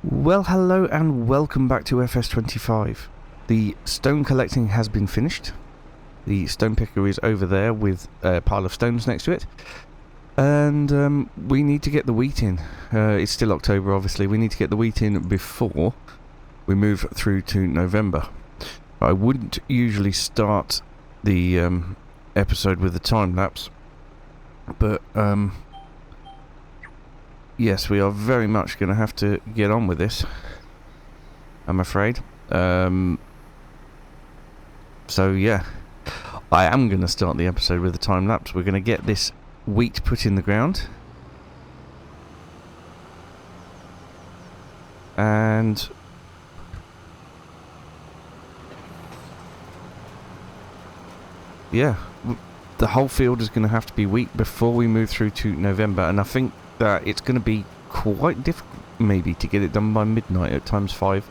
Well, hello and welcome back to FS25. The stone collecting has been finished. The stone picker is over there with a pile of stones next to it. And we need to get the wheat in. It's still October, obviously. We need to get the wheat in before we move through to November. I wouldn't usually start the episode with the time lapse, but yes, we are very much going to have to get on with this, I'm afraid. So yeah, I am going to start the episode with a time lapse. We're going to get this wheat put in the ground, and yeah, the whole field is going to have to be wheat before we move through to November, and I think that it's going to be quite difficult maybe to get it done by midnight at ×5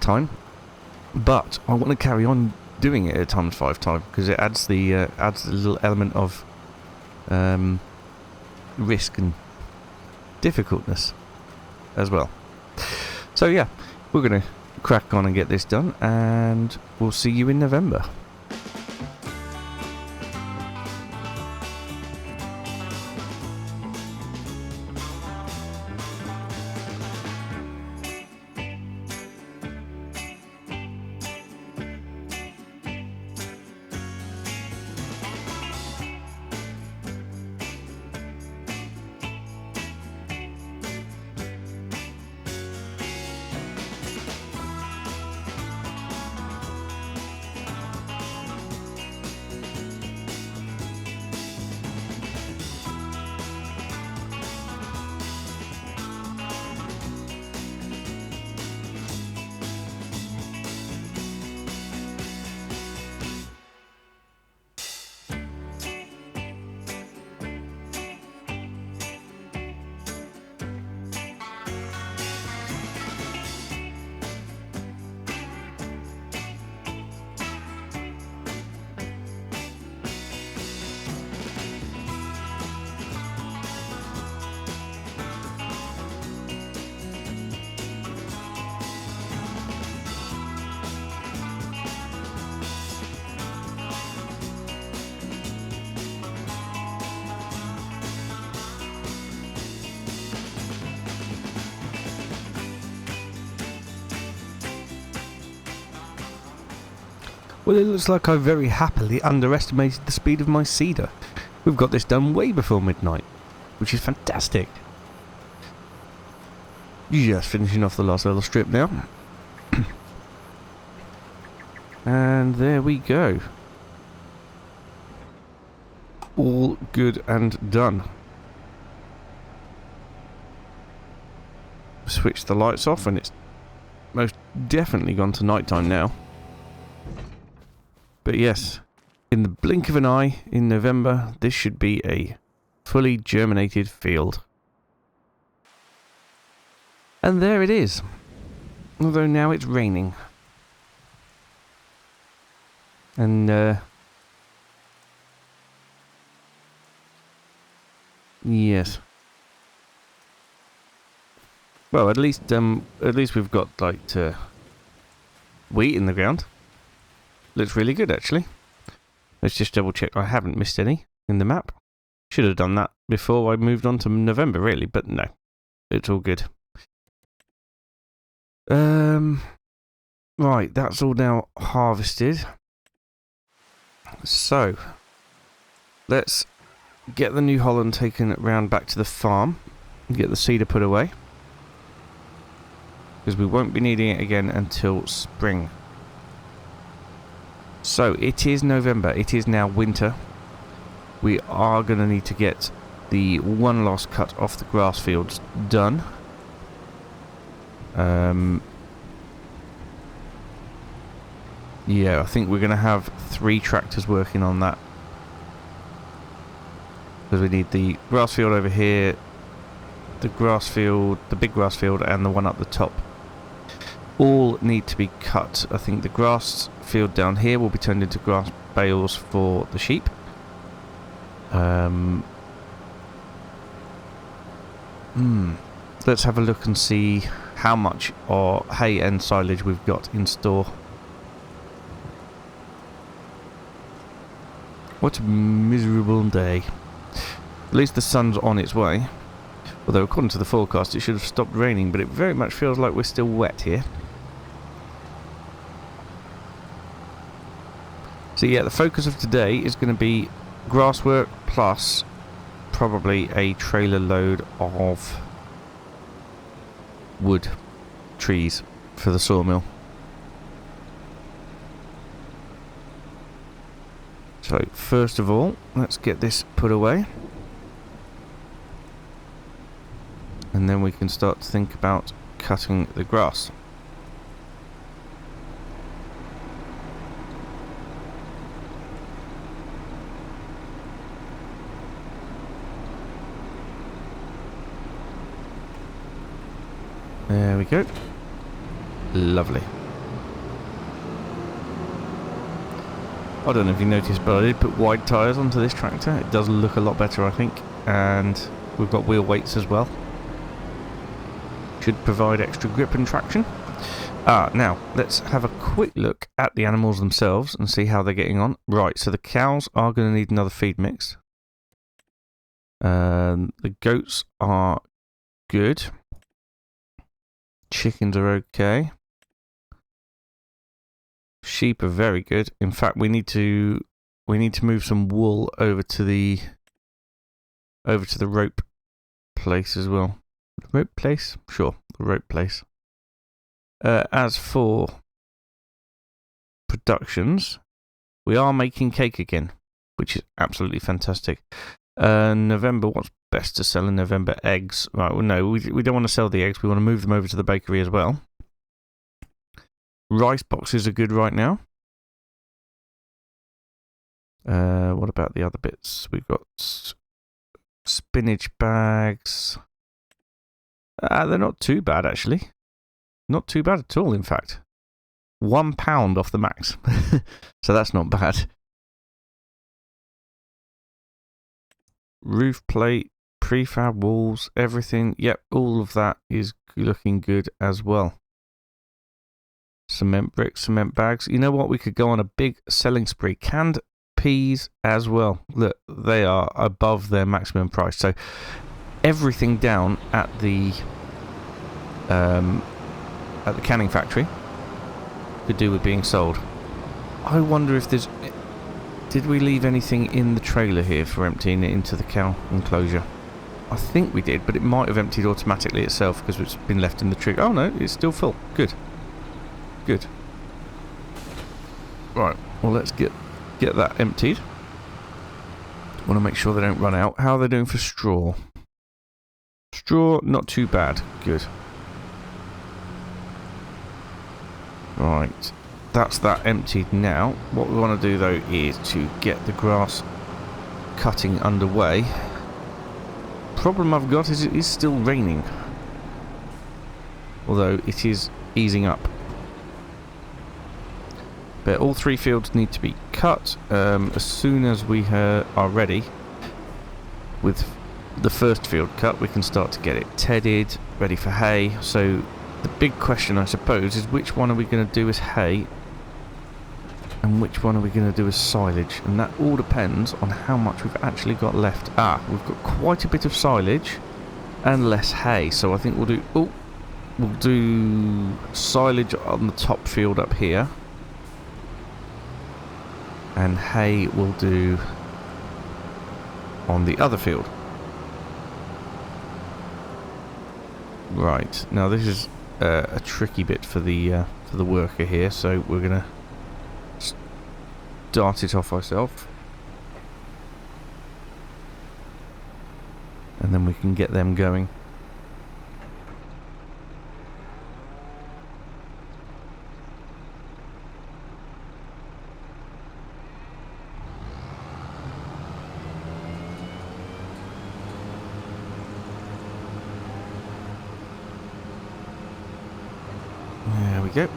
time, but I want to carry on doing it at ×5 time because it adds the little element of risk and difficultness as well. So yeah, we're going to crack on and get this done, and we'll see you in November. Well, it looks like I very happily underestimated the speed of my seeder. We've got this done way before midnight, which is fantastic. Just finishing off the last little strip now. And there we go. All good and done. Switch the lights off and it's most definitely gone to night time now. But yes, in the blink of an eye, in November, this should be a fully germinated field. And there it is. Although now it's raining. And, yes. Well, at least we've got, like, wheat in the ground. Looks really good, actually. Let's just double check I haven't missed any in the map. Should have done that before I moved on to November, really, but no. It's all good. Right, that's all now harvested. So, let's get the New Holland taken round back to the farm and get the seeder put away, because we won't be needing it again until spring. So, it is November, it is now winter. We are going to need to get the one last cut off the grass fields done. Yeah, I think we're going to have 3 tractors working on that. Because we need the grass field over here, the grass field, the big grass field, and the one up the top. All need to be cut. I think the grass field down here will be turned into grass bales for the sheep. Let's have a look and see how much hay and silage we've got in store. What a miserable day. At least the sun's on its way. Although according to the forecast it should have stopped raining, but it very much feels like we're still wet here. So yeah, the focus of today is going to be grass work plus probably a trailer load of wood, trees for the sawmill. So first of all, let's get this put away. And then we can start to think about cutting the grass. There we go. Lovely. I don't know if you noticed, but I did put wide tyres onto this tractor. It does look a lot better, I think. And we've got wheel weights as well. Should provide extra grip and traction. Now, let's have a quick look at the animals themselves and see how they're getting on. Right, so the cows are going to need another feed mix. The goats are good. Chickens are okay. Sheep are very good. In fact, we need to move some wool over to the rope place as well. The rope place? Sure, the rope place. As for productions, we are making cake again, which is absolutely fantastic. November, what's best to sell in November? Eggs. Right, well, no, we don't want to sell the eggs. We want to move them over to the bakery as well. Rice boxes are good right now. What about the other bits? We've got spinach bags. They're not too bad, actually. Not too bad at all, in fact. £1 off the max. So that's not bad. Roof plate, prefab walls, everything. Yep, all of that is looking good as well. Cement bricks, cement bags. You know what? We could go on a big selling spree. Canned peas as well. Look, they are above their maximum price. So everything down at the canning factory could do with being sold. I wonder if there's... Did we leave anything in the trailer here for emptying it into the cow enclosure? I think we did, but it might have emptied automatically itself because it's been left in the trigger. Oh no, it's still full. Good. Good. Right, well let's get that emptied. Want to make sure they don't run out. How are they doing for straw? Straw, not too bad. Good. Right, that's that emptied now. What we want to do though is to get the grass cutting underway. Problem I've got is it is still raining. Although it is easing up. But all 3 fields need to be cut as soon as we are ready. With the first field cut, we can start to get it tedded, ready for hay. So the big question, I suppose, is which one are we going to do as hay and which one are we going to do as silage? And that all depends on how much we've actually got left. We've got quite a bit of silage and less hay. So I think we'll do silage on the top field up here. And hay will do on the other field. Right, now this is a tricky bit for the worker here, so we're gonna start it off ourselves, and then we can get them going. There we go.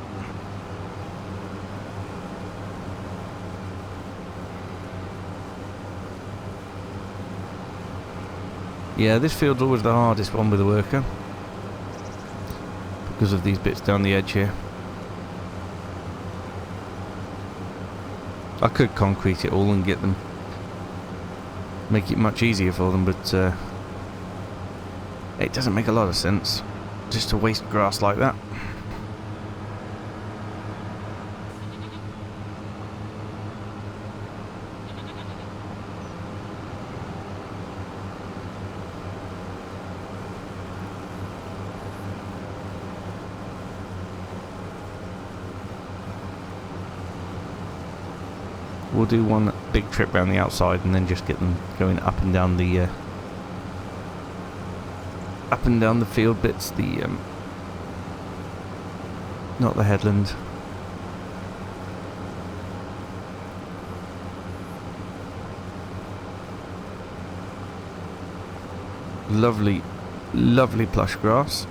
Yeah, this field's always the hardest one with the worker. because of these bits down the edge here. I could concrete it all and get them, make it much easier for them, but it doesn't make a lot of sense just to waste grass like that. We'll do one big trip around the outside and then just get them going up and down the field bits, not the headland. Lovely, lovely plush grass.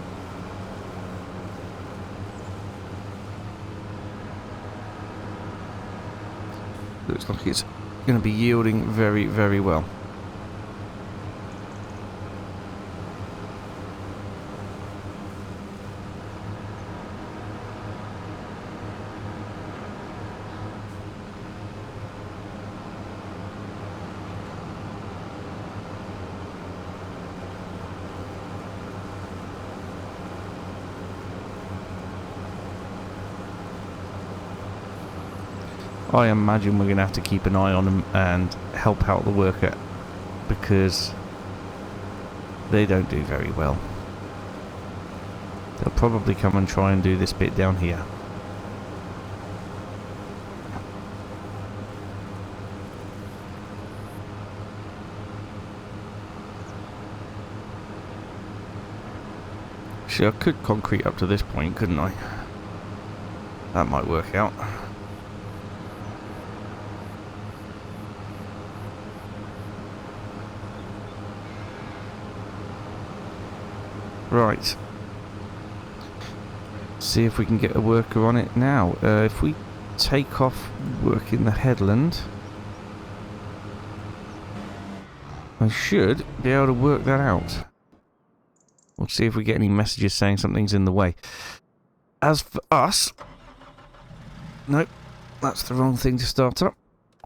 Looks like it's going to be yielding very, very well. I imagine we're going to have to keep an eye on them and help out the worker, because they don't do very well. They'll probably come and try and do this bit down here. See, I could concrete up to this point, couldn't I? That might work out. Right. See if we can get a worker on it now. If we take off working the headland, I should be able to work that out. We'll see if we get any messages saying something's in the way. As for us, nope, that's the wrong thing to start up.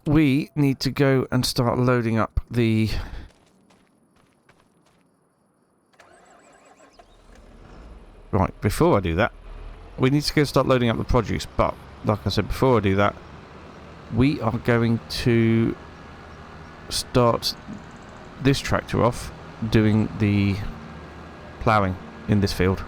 We need to go and start loading up the... Right, before I do that, we need to go start loading up the produce, but, like I said, before I do that, we are going to start this tractor off doing the ploughing in this field.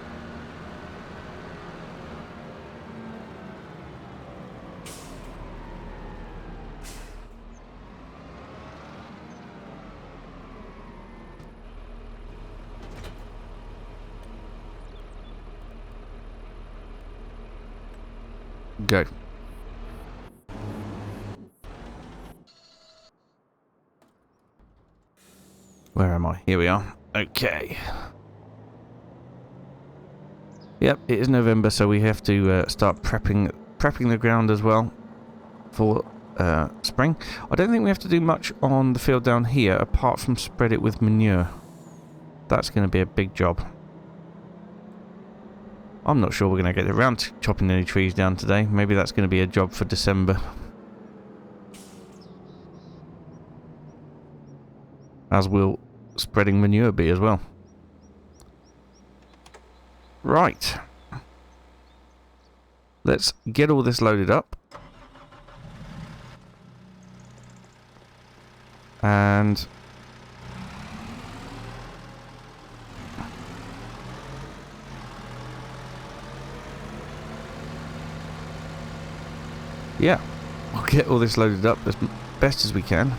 Go. Where am I? Here we are. Okay. Yep, it is November, so we have to start prepping the ground as well for spring. I don't think we have to do much on the field down here, apart from spread it with manure. That's going to be a big job. I'm not sure we're going to get around to chopping any trees down today. Maybe that's going to be a job for December. As will spreading manure be as well. Right. Let's get all this loaded up. And... yeah, we'll get all this loaded up as best as we can.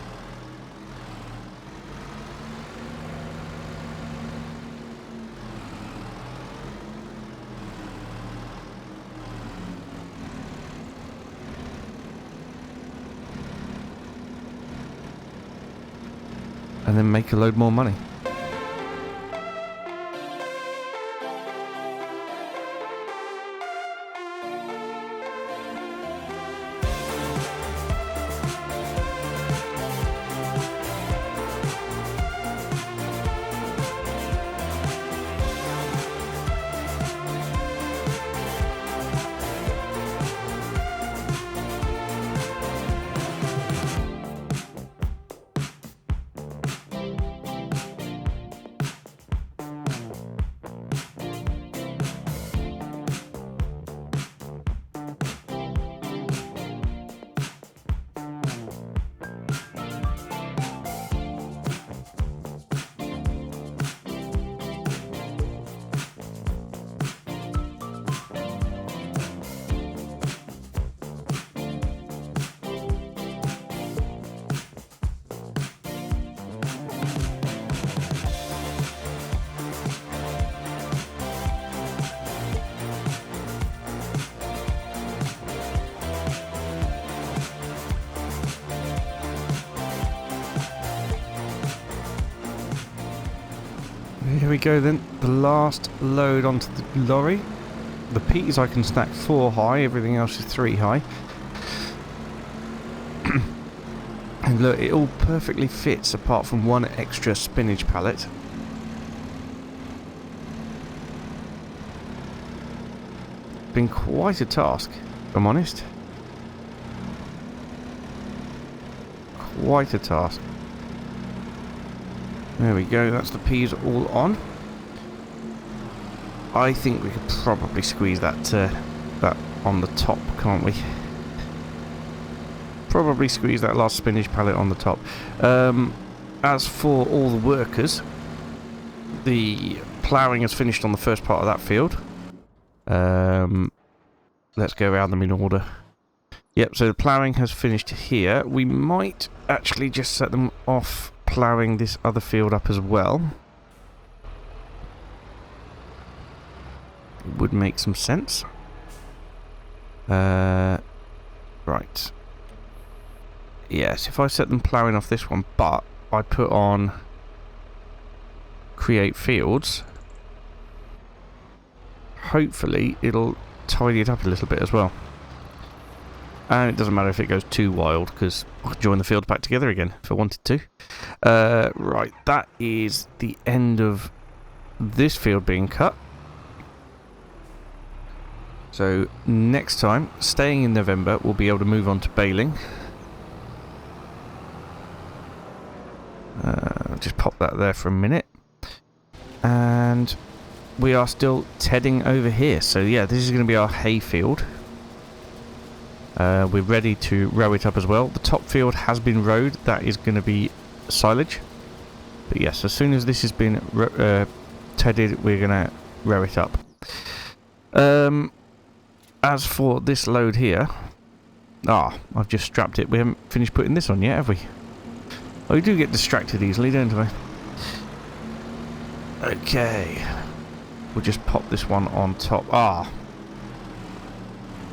And then make a load more money. Here we go then. The last load onto the lorry. The peas I can stack 4 high, everything else is 3 high. And look, it all perfectly fits apart from one extra spinach pallet. Been quite a task, if I'm honest. Quite a task. There we go, that's the peas all on. I think we could probably squeeze that that on the top, can't we? Probably squeeze that last spinach pallet on the top. As for all the workers, the ploughing has finished on the first part of that field. Let's go around them in order. Yep, so the ploughing has finished here. We might actually just set them off ploughing this other field up as well. It would make some sense. Right. Yes, if I set them ploughing off this one, but I put on create fields, hopefully it'll tidy it up a little bit as well. And it doesn't matter if it goes too wild, because I can join the field back together again if I wanted to. Right, that is the end of this field being cut. So next time, staying in November, we'll be able to move on to baling. Just pop that there for a minute. And we are still tedding over here. So yeah, this is going to be our hay field. We're ready to row it up as well. The top field has been rowed. That is going to be silage. But yes, as soon as this has been tedded, we're going to row it up. As for this load here... I've just strapped it. We haven't finished putting this on yet, have we? Oh, we do get distracted easily, don't we? Okay. We'll just pop this one on top.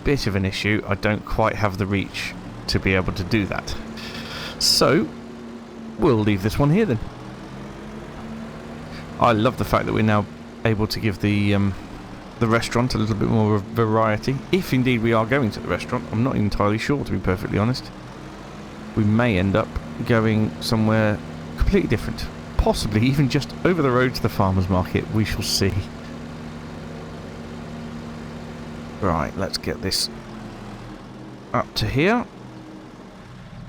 Bit of an issue. I don't quite have the reach to be able to do that. So, we'll leave this one here then. I love the fact that we're now able to give the restaurant a little bit more variety. If indeed we are going to the restaurant. I'm not entirely sure, to be perfectly honest. We may end up going somewhere completely different. Possibly even just over the road to the farmer's market. We shall see. Right, let's get this up to here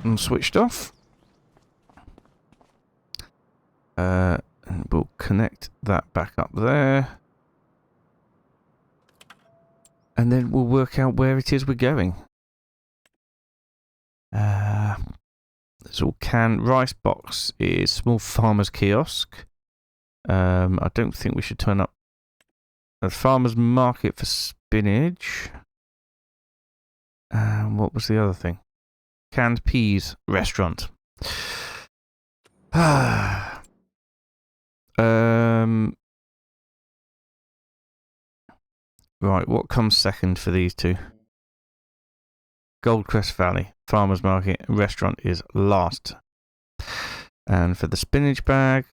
and switched off. And we'll connect that back up there. And then we'll work out where it is we're going. It's all canned. Rice box is small farmer's kiosk. I don't think we should turn up a farmer's market for spinach. What was the other thing? Canned peas restaurant. Right, what comes second for these two? Goldcrest Valley Farmers Market restaurant is last. And for the spinach bag,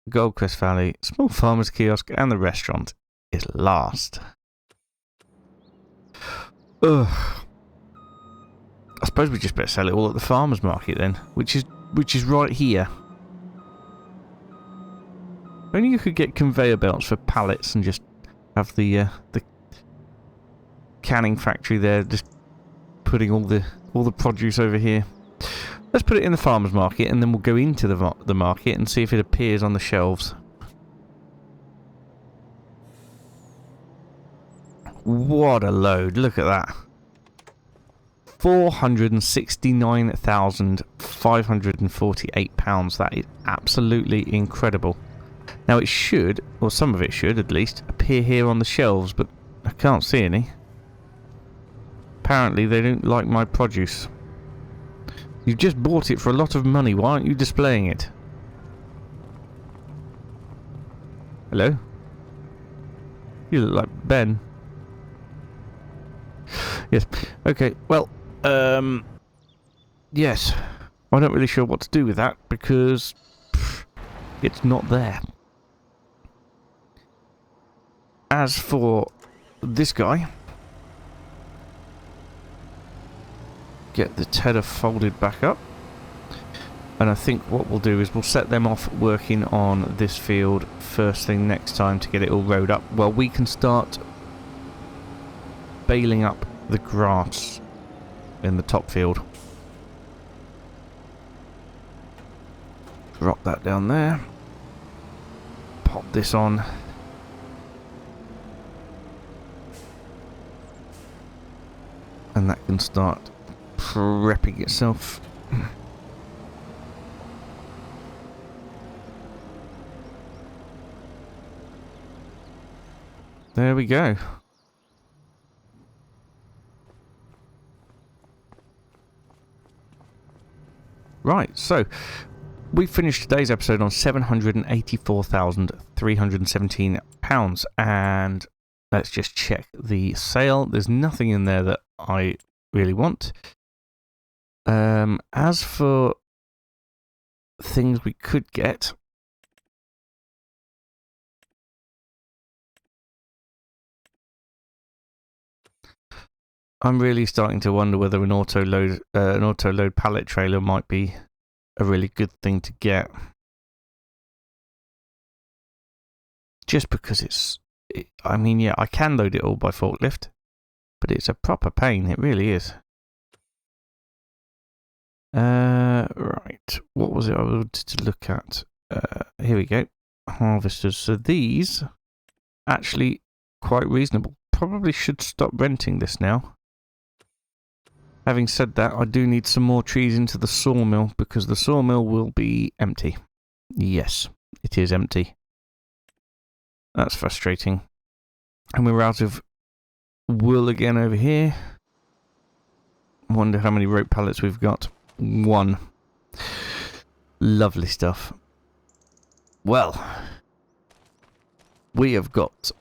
Goldcrest Valley small farmers kiosk and the restaurant is last. Ugh. I suppose we just better sell it all at the farmers market then, which is right here. Only you could get conveyor belts for pallets and just have the canning factory there, just putting all the produce over here. Let's put it in the farmers market, and then we'll go into the market and see if it appears on the shelves. What a load! Look at that. £469,548. That is absolutely incredible. Now it should, or some of it should at least, appear here on the shelves, but I can't see any. Apparently they don't like my produce. You've just bought it for a lot of money. Why aren't you displaying it? Hello? You look like Ben. Yes. Okay. Well, yes. I'm not really sure what to do with that because it's not there. as for this guy, get the tedder folded back up. And I think what we'll do is we'll set them off working on this field first thing next time to get it all rowed up. Well, we can start baling up the grass in the top field. Drop that down there. Pop this on. And that can start prepping itself. There we go. Right, so we finished today's episode on £784,317, and let's just check the sale. There's nothing in there that I really want. As for things we could get, I'm really starting to wonder whether an auto load pallet trailer might be a really good thing to get. Just because I mean, yeah, I can load it all by forklift, but it's a proper pain. It really is. Right. What was it I wanted to look at? Here we go. Harvesters. So these actually quite reasonable. Probably should stop renting this now. Having said that, I do need some more trees into the sawmill because the sawmill will be empty. Yes, it is empty. That's frustrating. And we're out of wool again over here. I wonder how many rope pallets we've got. 1. Lovely stuff. Well, we have got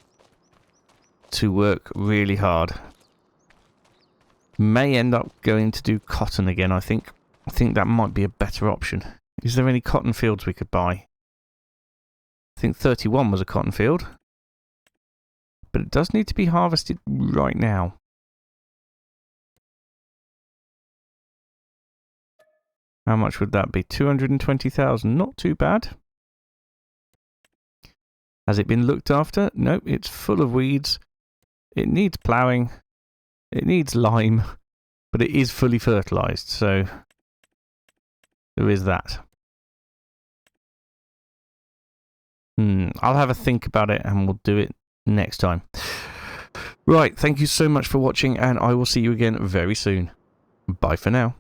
to work really hard. May end up going to do cotton again, I think. I think that might be a better option. Is there any cotton fields we could buy? I think 31 was a cotton field. But it does need to be harvested right now. How much would that be? 220,000. Not too bad. Has it been looked after? Nope, it's full of weeds. It needs ploughing. It needs lime, but it is fully fertilised, so there is that. I'll have a think about it and we'll do it next time. Right, thank you so much for watching, and I will see you again very soon. Bye for now.